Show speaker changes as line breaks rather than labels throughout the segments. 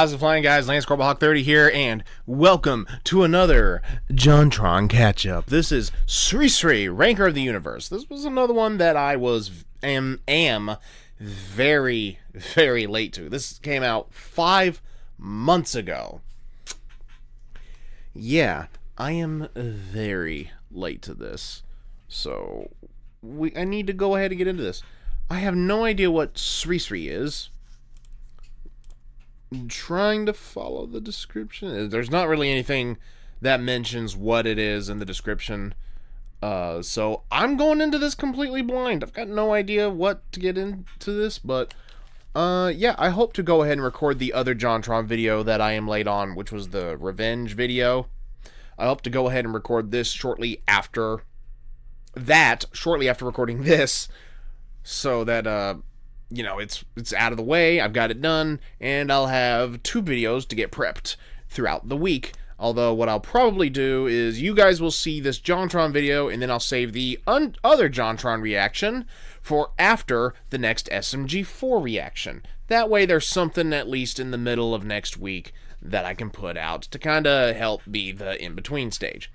How's it flying, guys? Lance Hawk 30 here, and welcome to another JONTRON catch-up. This is Sri Ranker of the Universe. This was another one that I am very, very late to. This came out 5 months ago. Yeah, I am very late to this, so I need to go ahead and get into this. I have no idea what Sri is. I'm trying to follow the description. There's not really anything that mentions what it is in the description. So I'm going into this completely blind. I've got no idea what to get into this, but yeah, I hope to go ahead and record the other JONTRON video that I am late on, which was the revenge video. I hope to go ahead and record this shortly after recording this, so that you know, it's out of the way, I've got it done, and I'll have 2 videos to get prepped throughout the week. Although what I'll probably do is you guys will see this JONTRON video, and then I'll save the other JONTRON reaction for after the next SMG4 reaction. That way there's something at least in the middle of next week that I can put out to kind of help be the in-between stage.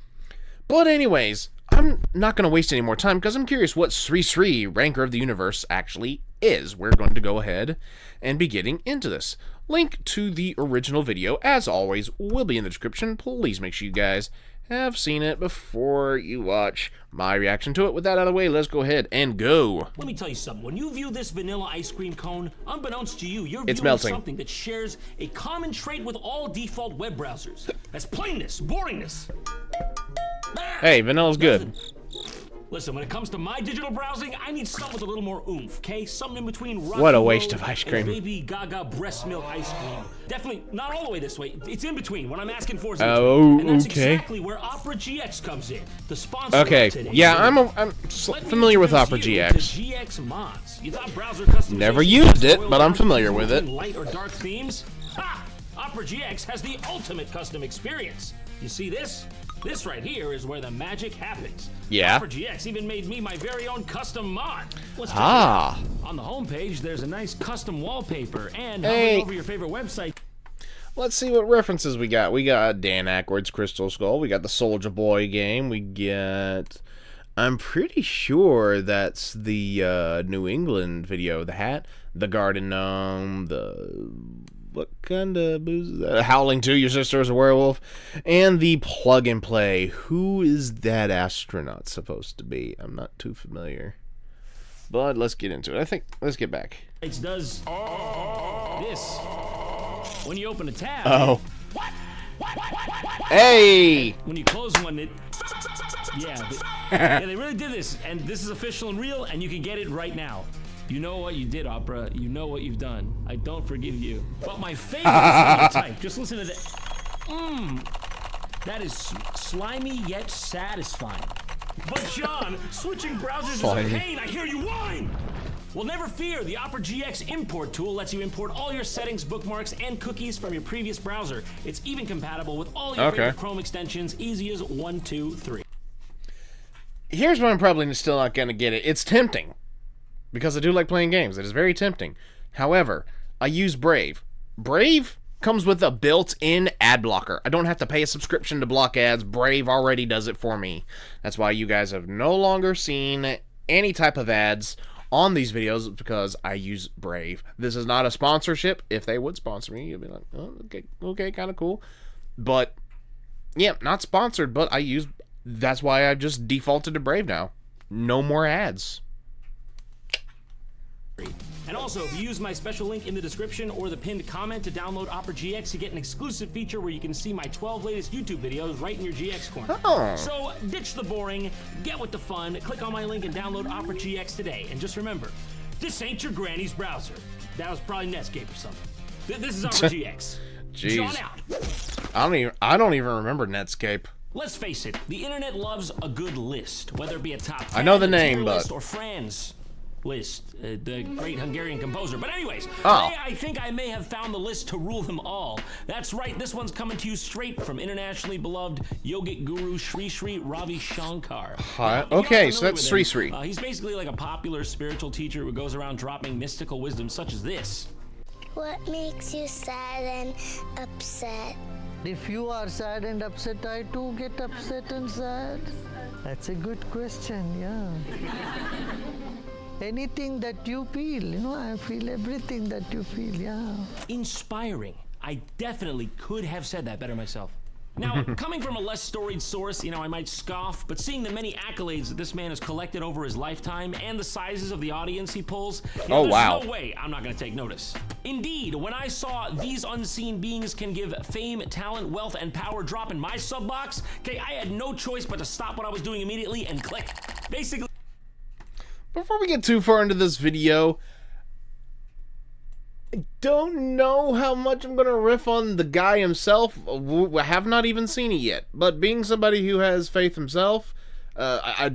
But anyways, I'm not going to waste any more time because I'm curious what Sri Ranker of the Universe actually is. We're going to go ahead and be getting into this. Link to the original video, as always, will be in the description. Please make sure you guys have seen it before you watch my reaction to it. With that out of the way, let's go ahead and go.
Let me tell you something. When you view this vanilla ice cream cone, unbeknownst to you, you're
it's
viewing
melting.
Something that shares a common trait with all default web browsers. That's plainness, boringness.
Hey, vanilla's good.
Listen, when it comes to my digital browsing, I need something with a little more oomph, okay? Something in between Rocky
What a waste
Road
of ice
and
cream.
Baby Gaga breast milk ice cream. Definitely not all the way this way. It's in between. What I'm asking for is in between.
Oh,
and that's
okay.
exactly where Opera GX comes in. The sponsor
Okay,
of today.
yeah, I'm familiar with Opera GX.
GX mods. You thought browser customization
Never used it,
spoiled
but I'm
our
familiar with it.
Light or dark themes? Ha! Opera GX has the ultimate custom experience. You see this? This right here is where the magic happens.
Yeah.
Opera GX even made me my very own custom mod. Let's check
Ah.
it out. On the homepage, there's a nice custom wallpaper, and
Hey.
hovering over your favorite website.
Let's see what references we got. We got Dan Aykroyd's Crystal Skull. We got the Soulja Boy game. We get... I'm pretty sure that's the New England video. The hat, the Garden Gnome, the... What kind of booze is that? Howling 2, Your Sister is a Werewolf. And the Plug and Play. Who is that astronaut supposed to be? I'm not too familiar. But let's get into it. Let's get back.
It does this. When you open a tab.
Oh. Hey!
When you close one, it... Yeah, yeah, they really did this. And this is official and real, and you can get it right now. You know what you did, Opera. You know what you've done. I don't forgive you. But my favorite is type. Just listen to that. That is slimy yet satisfying. But John, switching browsers is a pain. I hear you whine. Well, never fear. The Opera GX import tool lets you import all your settings, bookmarks, and cookies from your previous browser. It's even compatible with all your favorite Chrome extensions. Easy as 1, 2, 3.
Here's why I'm probably still not going to get it. It's tempting. Because I do like playing games. It is very tempting. However, I use Brave. Brave comes with a built-in ad blocker. I don't have to pay a subscription to block ads. Brave already does it for me. That's why you guys have no longer seen any type of ads on these videos, because I use Brave. This is not a sponsorship. If they would sponsor me, you'd be like, oh, okay, kind of cool. But, yeah, not sponsored, but I use... That's why I just defaulted to Brave now. No more ads.
And also, if you use my special link in the description or the pinned comment to download Opera GX, you get an exclusive feature where you can see my 12 latest YouTube videos right in your GX corner.
Oh.
So, ditch the boring, get with the fun, click on my link and download Opera GX today. And just remember, this ain't your granny's browser. That was probably Netscape or something. This is Opera GX.
Jeez.
John out.
I don't even remember Netscape.
Let's face it, the internet loves a good list, whether it be a top 10,
I know the name,
tier
but...
list, or Franz Liszt, the great Hungarian composer. But anyways, today I think I may have found the list to rule them all. That's right, this one's coming to you straight from internationally beloved yogic guru Sri Ravi Shankar.
Okay, so that's Sri.
He's basically like a popular spiritual teacher who goes around dropping mystical wisdom such as this.
What makes you sad and upset?
If you are sad and upset, I too get upset and sad. That's a good question, yeah. Anything that you feel, you know, I feel everything that you feel, yeah.
Inspiring. I definitely could have said that better myself. Now, coming from a less storied source, you know, I might scoff, but seeing the many accolades that this man has collected over his lifetime and the sizes of the audience he pulls, you know, there's no way I'm not going to take notice. Indeed, when I saw these unseen beings can give fame, talent, wealth, and power drop in my sub box, okay, I had no choice but to stop what I was doing immediately and click. Basically,
Before we get too far into this video, I don't know how much I'm going to riff on the guy himself. I have not even seen it yet. But being somebody who has faith himself, I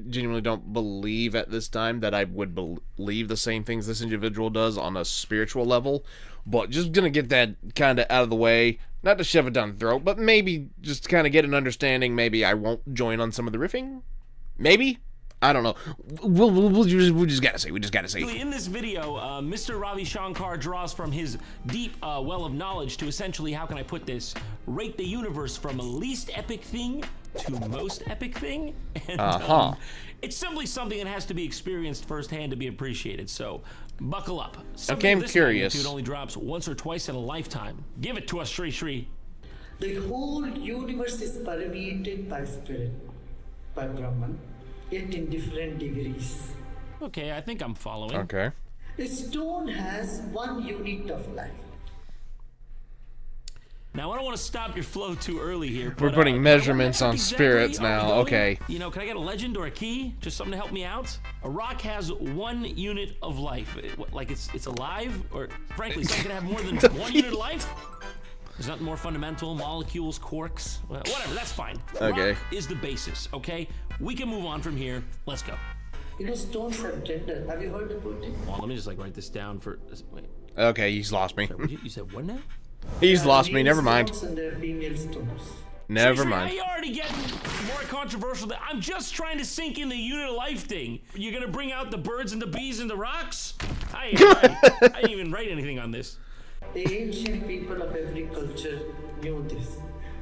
genuinely don't believe at this time that I would believe the same things this individual does on a spiritual level. But just going to get that kind of out of the way. Not to shove it down the throat, but maybe just to kind of get an understanding. Maybe I won't join on some of the riffing. Maybe. I don't know. We'll just gotta see. We just gotta see.
In this video, Mr. Ravi Shankar draws from his deep well of knowledge to essentially, how can I put this, rate the universe from least epic thing to most epic thing. And, it's simply something that has to be experienced firsthand to be appreciated. So buckle up.
Okay, I'm curious.
It only drops once or twice in a lifetime. Give it to us, Shri Shri.
The whole universe is permeated by spirit, by Brahman, yet in different degrees.
Okay, I think I'm following.
Okay.
A stone has 1 unit of life.
Now, I don't want to stop your flow too early here.
We're putting measurements on
exactly
spirits now. Okay.
You know, can I get a legend or a key? Just something to help me out? A rock has 1 unit of life. Like it's alive? Or frankly, something can have more than 1 unit of life? There's nothing more fundamental, molecules, quarks, whatever, that's fine.
Okay.
Rock is the basis, okay? We can move on from here. Let's go.
You know, stones have gender. Have you heard about it?
Well, let me just like write this down for, wait.
Okay, he's lost me.
You said what now?
He's lost me, never mind.
Stones and their female stones.
Never
Seriously,
mind.
Are you already getting more controversial? I'm just trying to sink in the unit of life thing. You're gonna bring out the birds and the bees and the rocks? I didn't even write anything on this.
The ancient people of every culture knew this.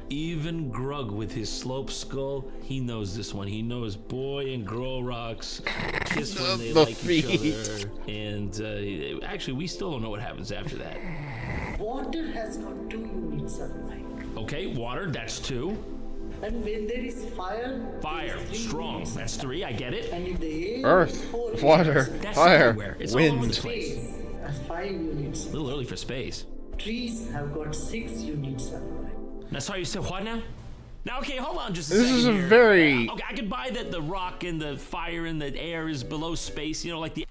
Even Grug with his slope skull, he knows this one. He knows boy and girl rocks kiss when they like each other. And actually, we still don't know what happens after that.
Water has got 2 units of life.
Okay, water, that's 2.
And when there is fire,
Fire, strong, that's 3, I get it.
And in the air,
Earth,
4
water,
That's
fire,
everywhere. It's all over
wind.
the place.
Space has 5 units.
A little early for space.
Trees have got 6 units of life.
That's how you said what now? Now, okay, hold on just a second.
This is a
here.
very...
Okay, I could buy that the rock and the fire and the air is below space, you know, like the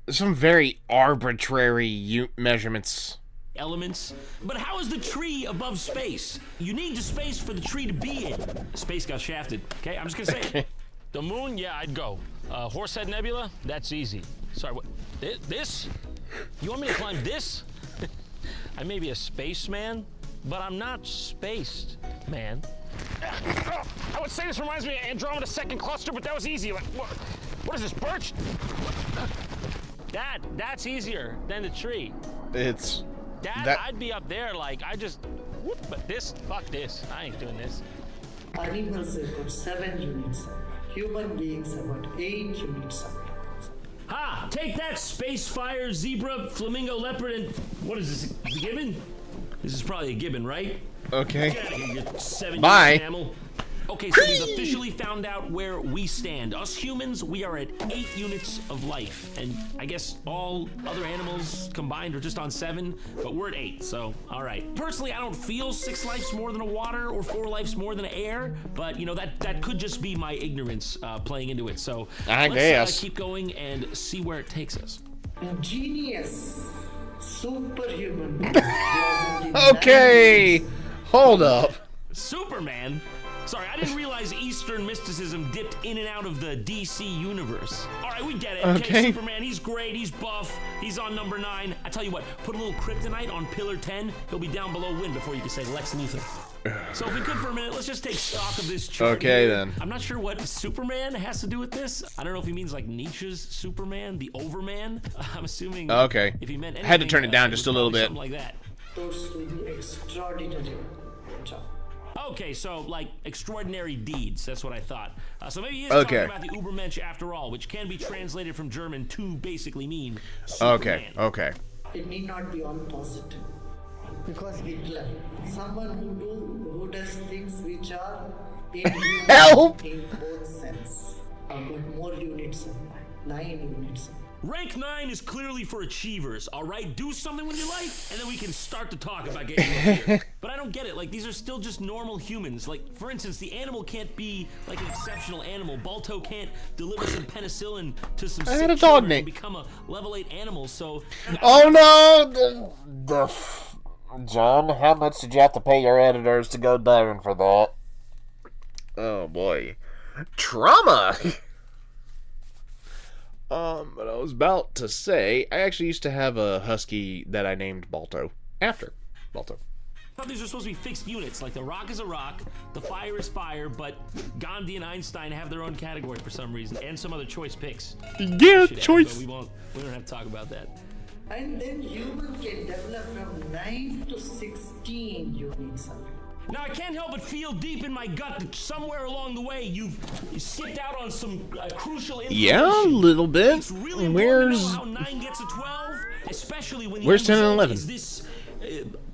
Some very arbitrary measurements.
elements. But how is the tree above space? You need the space for the tree to be in. Space got shafted. Okay, I'm just gonna say it.
The moon, yeah, I'd go. Horsehead Nebula, that's easy. Sorry, what? This? You want me to climb this? I may be a spaceman, but I'm not spaced, man. I would say this reminds me of Andromeda's second cluster, but that was easy. Like, what is this, birch? That's easier than the tree.
It's...
That I'd be up there, like, whoop, but this, fuck this. I ain't doing this.
Animals have got 7 units. Human beings have got 8 units of life.
Ha! Take that, space fire, zebra, flamingo, leopard, and what is this? A gibbon? This is probably a gibbon, right?
Okay.
Get out of here, you 7
Bye.
unit mammal. Okay, so we've officially found out where we stand. Us humans, we are at 8 units of life. And I guess all other animals combined are just on 7, but we're at 8, so all right. Personally, I don't feel 6 lives more than a water or 4 lives more than air, but you know, that could just be my ignorance playing into it. So
I
let's
guess.
keep going and see where it takes us.
Genius. Superhuman.
Okay! Hold up.
Superman? Sorry, I didn't realize Eastern mysticism dipped in and out of the DC universe. All right, we get it.
Okay.
Superman, he's great, he's buff, he's on number 9. I tell you what, put a little kryptonite on pillar 10, he'll be down below Win before you can say Lex Luthor. So if we could for a minute, let's just take stock of this chart.
Okay,
here.
then.
I'm not sure what Superman has to do with this. I don't know if he means like Nietzsche's Superman, the Overman. I'm assuming.
Okay.
If he meant anything,
Had to turn it down
it
just
was
a little
probably
bit.
something like that.
Those to the extraordinary job.
Okay, so like extraordinary deeds. That's what I thought. So maybe he is
Okay.
talking about the Übermensch after all, which can be translated from German to basically mean
Okay.
Superman.
Okay.
It need not be all positive. Because Hitler, someone who does things which are inhuman
Help!
in both sense. I've got more units, 9 units.
Rank 9 is clearly for achievers, all right? Do something with your life, and then we can start to talk about getting you up here. But I don't get it. Like, these are still just normal humans. Like, for instance, the animal can't be, like, an exceptional animal. Balto can't deliver some penicillin to some sick
had a dog
children
name.
and become a level 8 animal, so...
Oh no! John, how much did you have to pay your editors to go down for that? Oh boy. Trauma! But I was about to say, I actually used to have a husky that I named Balto after Balto.
I thought these are supposed to be fixed units. Like, the rock is a rock, the fire is fire, but Gandhi and Einstein have their own category for some reason, and some other choice picks.
Yeah,
Should add,
choice.
but we don't have to talk about that.
And then human can develop from 9 to 16 units.
Now, I can't help but feel deep in my gut that somewhere along the way you skipped out on some crucial information.
Yeah, a little bit.
It's really important
Where's
to know how 9 gets to 12, especially when the
Where's
end
10 and
result
11?
is this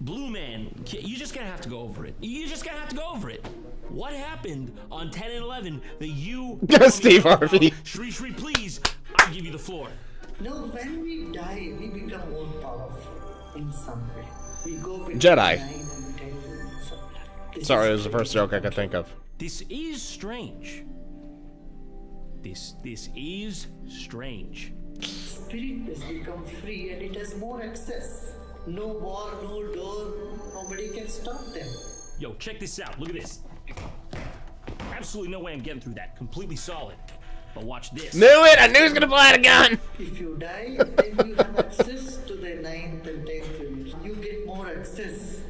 blue man. You just gonna have to go over it. You just gonna have to go over it. What happened on 10 and 11 that you...
Steve Harvey.
Shri Shri, please, I'll give you the floor.
No, when we die, we become more powerful in some way. We go between
Jedi.
9 and 10 units. This
Sorry,
is
it was the first joke I could think of.
This is strange. This is strange.
Spirit has become free and it has more access. No wall, no door, nobody can stop them.
Yo, check this out. Look at this. Absolutely no way I'm getting through that. Completely solid. But watch this.
Knew it! I knew he was gonna pull out a gun!
If you die, then you have access to the 9th and 10th unit. You get more access.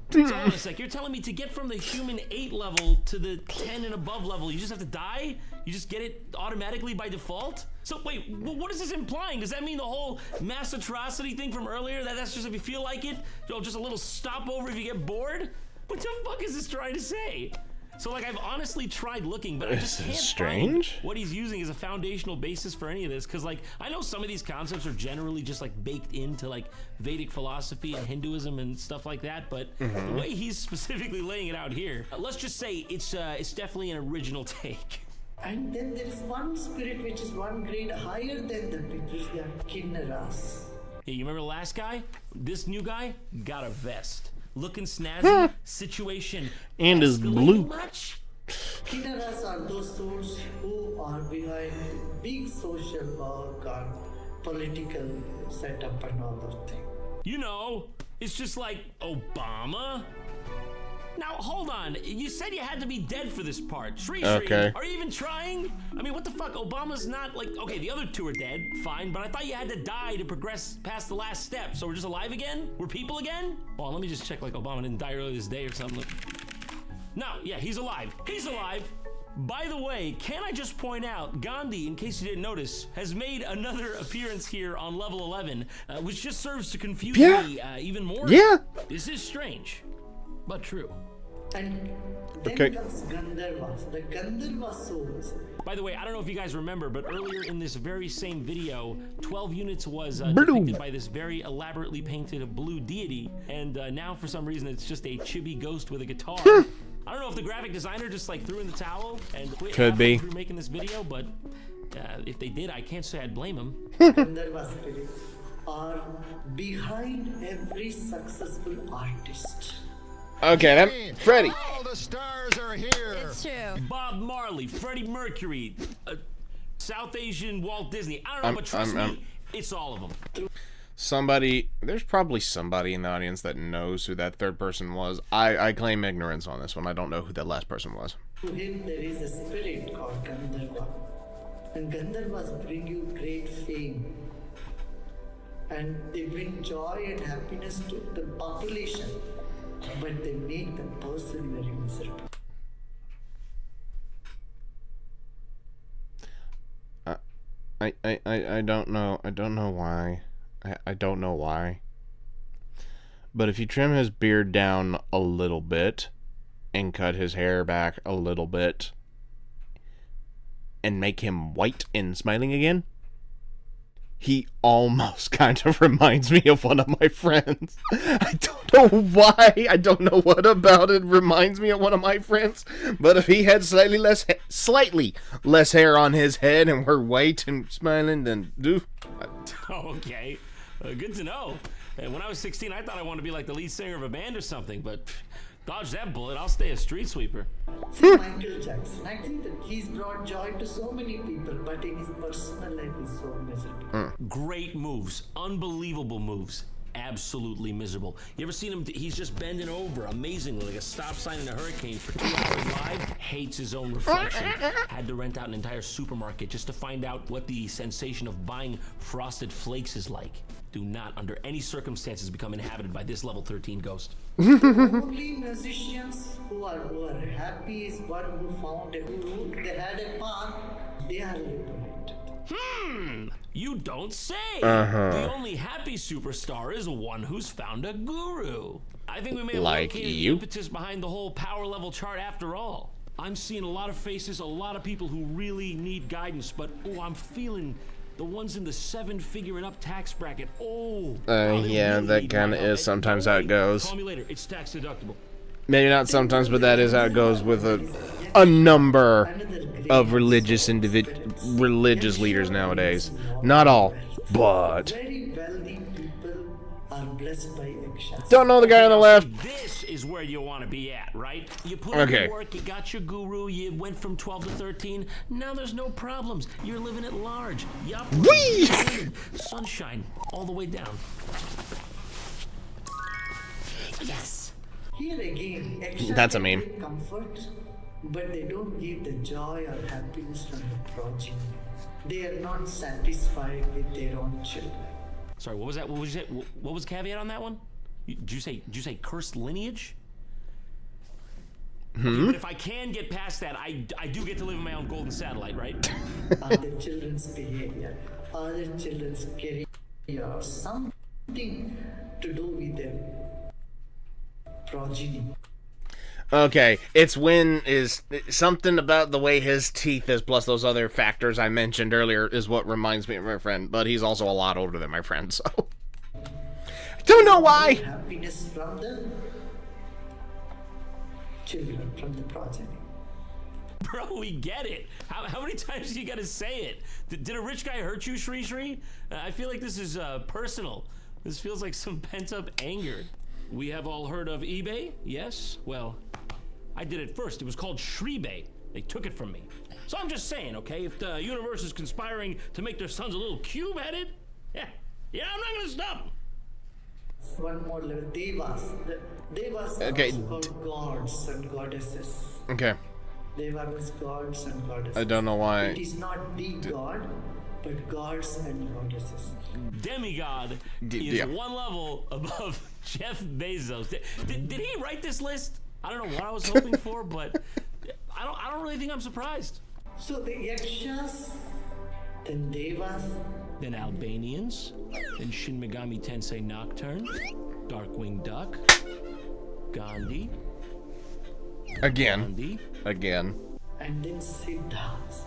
So hold on a sec. You're telling me to get from the human 8 level to the 10 and above level, you just have to die? You just get it automatically by default? So wait, what is this implying? Does that mean the whole mass atrocity thing from earlier? That's just if you feel like it? Just a little stopover if you get bored? What the fuck is this trying to say? So like, I've honestly tried looking, but I just
This
can't
is strange.
find what he's using as a foundational basis for any of this. Because like, I know some of these concepts are generally just like baked into like Vedic philosophy and Hinduism and stuff like that. But the way he's specifically laying it out here, let's just say it's definitely an original take.
And then there is one spirit which is one grade higher than the Pitrus, they are Kinnaras.
Yeah, you remember the last guy? This new guy got a vest. Looking snazzy, situation
And is
escalating
blue.
much?
Kinnaras are those souls who are behind big social work or political setup and all that thing.
You know, it's just like Obama. Now, hold on. You said you had to be dead for this part. Shri Shri,
Okay.
are you even trying? I mean, what the fuck? Obama's not like... Okay, the other two are dead. Fine. But I thought you had to die to progress past the last step. So we're just alive again? We're people again? Well, let me just check like Obama didn't die earlier this day or something. No, yeah, he's alive. He's alive. By the way, can I just point out, Gandhi, in case you didn't notice, has made another appearance here on level 11, which just serves to confuse me even more.
Yeah.
This is strange, but true.
And then
Okay.
comes Gandharvas, the Gandharva souls.
By the way, I don't know if you guys remember, but earlier in this very same video, 12 units was
Blue.
depicted by this very elaborately painted blue deity, and now for some reason it's just a chibi ghost with a guitar. I don't know if the graphic designer just like threw in the towel and quit
Could
halfway
be.
through making this video, but if they did, I can't say I'd blame them.
Gandharva spirits are behind every successful artist.
Okay, that Freddy.
All the stars are here.
It's true.
Bob Marley, Freddie Mercury, South Asian Walt Disney. I don't know, but trust
I'm-
me, it's all of them.
There's probably somebody in the audience that knows who that third person was. I claim ignorance on this one. I don't know who that last person was.
To him there is a spirit called Gandharva. And Gandharvas bring you great fame. And they bring joy and happiness to the population. But they make the person very miserable.
I don't know. I don't know why. I don't know why. But if you trim his beard down a little bit and cut his hair back a little bit and make him white and smiling again, he almost kind of reminds me of one of my friends. I don't know why. I don't know what about it reminds me of one of my friends. But if he had slightly less hair on his head and were white and smiling, then
Okay, good to know. When I was 16, I thought I wanted to be like the lead singer of a band or something, but dodge that bullet. I'll stay a street sweeper.
See Michael Jackson. I think that he's brought joy to so many people, but in his personal life he's so miserable.
Great moves, unbelievable moves. Absolutely miserable. You ever seen him? He's just bending over amazingly, like a stop sign in a hurricane for 2 hours live. Hates his own reflection. Had to rent out an entire supermarket just to find out what the sensation of buying Frosted Flakes is like. Do not, under any circumstances, become inhabited by this level 13 ghost.
Only musicians who are happy is one who found a guru. They had a path. They are liberated.
You don't say. The only happy superstar is one who's found a guru. I think we may have
Like
located
you?
the impetus behind the whole power level chart after all. I'm seeing a lot of faces, a lot of people who really need guidance, but I'm feeling the ones in the 7-figure and up tax bracket.
Yeah, that kind of is sometimes how it goes.
Call me later. It's tax deductible.
Maybe not sometimes, but that is how it goes with a number of religious leaders nowadays. Not all, but
Very wealthy people are blessed by Yakshas.
don't know the guy on the left.
This is where you want to be at, right? You put in
Okay.
the work, you got your guru, you went from 12 to 13. Now there's no problems. You're living at large. Yup.
Whee!
Sunshine all the way down. Yes.
Here again, Yakshas
That's a meme.
give comfort, but they don't give the joy or happiness from the progeny. They are not satisfied with their own children.
Sorry, what was that? What was it? What was the caveat on that one? Did you say cursed lineage? Okay, but if I can get past that, I do get to live in my own golden satellite, right?
Are their children's behavior, are their children's career, or something to do with their progeny.
Okay, it's something about the way his teeth is, plus those other factors I mentioned earlier, is what reminds me of my friend. But he's also a lot older than my friend, so I don't know why.
Happiness from the children, from the progeny.
Bro, we get it. How many times do you gotta say it? Did a rich guy hurt you, Shri Shri? I feel like this is personal. This feels like some pent-up anger. We have all heard of eBay? Yes? Well, I did it first. It was called Shreebay. They took it from me. So I'm just saying, okay, if the universe is conspiring to make their sons a little cube-headed, yeah, I'm not gonna stop.
One more level, Devas. The Devas are
Okay.
also called gods and goddesses.
Okay,
Deva means gods and goddesses.
I don't know why.
It is not the god, but gods and goddesses.
Demigod is
yeah.
one level above Jeff Bezos. Did he write this list? I don't know what I was hoping for, but I don't really think I'm surprised.
So the Yakshas, then Devas,
Then Albanians, then Shin Megami Tensei Nocturne, Darkwing Duck, Gandhi,
Again.
Gandhi.
and then Siddhas.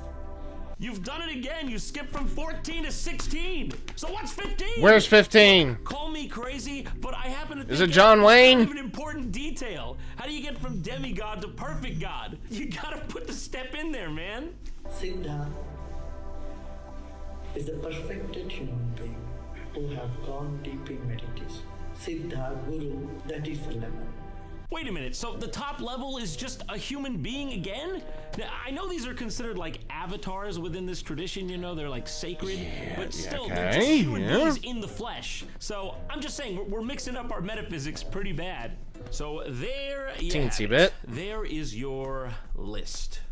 You've done it again. You skipped from 14 to 16. So what's 15?
Where's 15?
Call me crazy, but I happen to think
Is it John Wayne?
Kind of an important detail. How do you get from demigod to perfect god? You gotta put the step in there, man.
Siddha is a perfected human being who have gone deep in meditation. Siddha, Guru, that is the level.
Wait a minute, so the top level is just a human being again? Now, I know these are considered like avatars within this tradition, you know, they're like sacred, but still, they're just human beings in the flesh. So I'm just saying, we're mixing up our metaphysics pretty bad. So there you have
Teensy
it.
bit.
There is your list.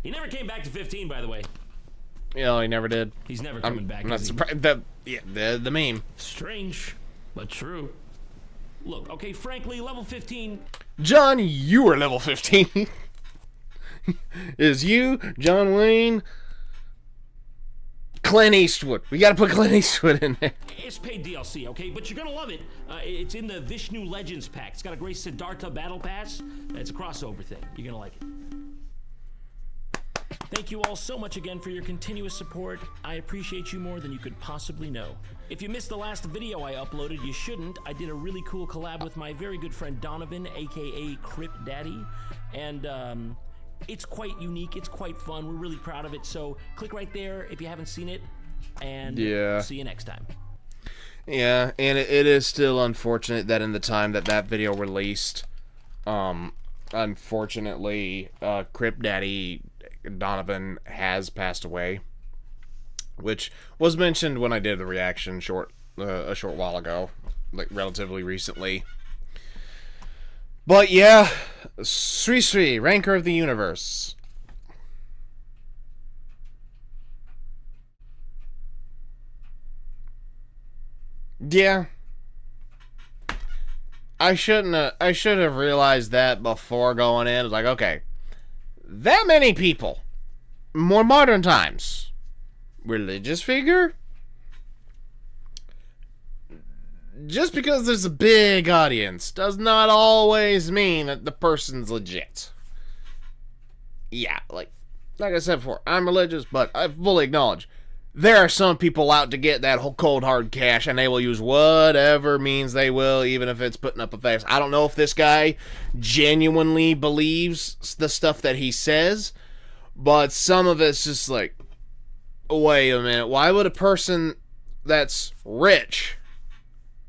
He never came back to 15, by the way.
Yeah, he never did.
He's never coming back.
I'm not
is he?
surprised. The meme.
Strange, but true. Look, okay, frankly, level 15.
John, you are level 15. Is you, John Wayne, Clint Eastwood. We gotta put Clint Eastwood in there.
It's paid DLC, okay? But you're gonna love it. It's in the Vishnu Legends pack. It's got a great Siddhartha battle pass. It's a crossover thing. You're gonna like it. Thank you all so much again for your continuous support. I appreciate you more than you could possibly know. If you missed the last video I uploaded, you shouldn't. I did a really cool collab with my very good friend Donovan, aka Crip Daddy, and it's quite unique, it's quite fun, we're really proud of it, so click right there if you haven't seen it, and see you next time.
Yeah, and it is still unfortunate that in the time that video released, unfortunately, Crip Daddy Donovan has passed away, which was mentioned when I did the reaction a short while ago, like relatively recently. But yeah, Sri Sri, Ranker of the Universe. Yeah. I should have realized that before going in. It's like, okay, that many people, more modern times, religious figure? Just because there's a big audience does not always mean that the person's legit. Yeah, like I said before, I'm religious, but I fully acknowledge there are some people out to get that whole cold hard cash, and they will use whatever means they will, even if it's putting up a face. I don't know if this guy genuinely believes the stuff that he says, but some of it's just like, wait a minute, why would a person that's rich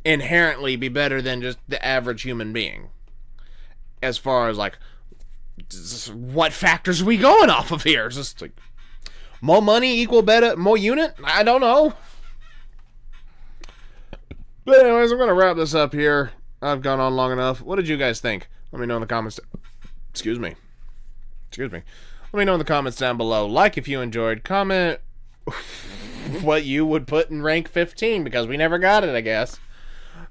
inherently be better than just the average human being? As far as like, what factors are we going off of here? It's just like, more money equal better, more unit? I don't know. But anyways, I'm going to wrap this up here. I've gone on long enough. What did you guys think? Let me know in the comments. Excuse me. Let me know in the comments down below. Like if you enjoyed. Comment what you would put in rank 15, because we never got it, I guess.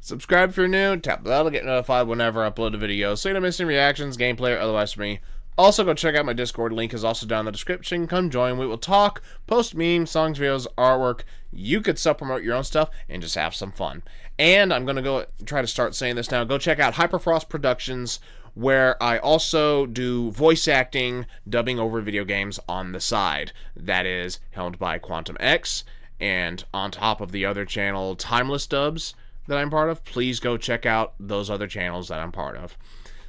Subscribe if you're new. Tap the bell to get notified whenever I upload a video, so you don't miss any reactions, gameplay, or otherwise from me. Also, go check out my Discord. Link is also down in the description. Come join. We will talk, post memes, songs, videos, artwork. You could self-promote your own stuff and just have some fun. And I'm going to go try to start saying this now. Go check out Hyperfrost Productions, where I also do voice acting, dubbing over video games on the side. That is helmed by Quantum X. And on top of the other channel, Timeless Dubs, that I'm part of. Please go check out those other channels that I'm part of.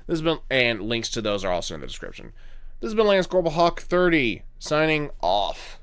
This has been, and links to those are also in the description. This has been Lance Gorblehawk 30, signing off.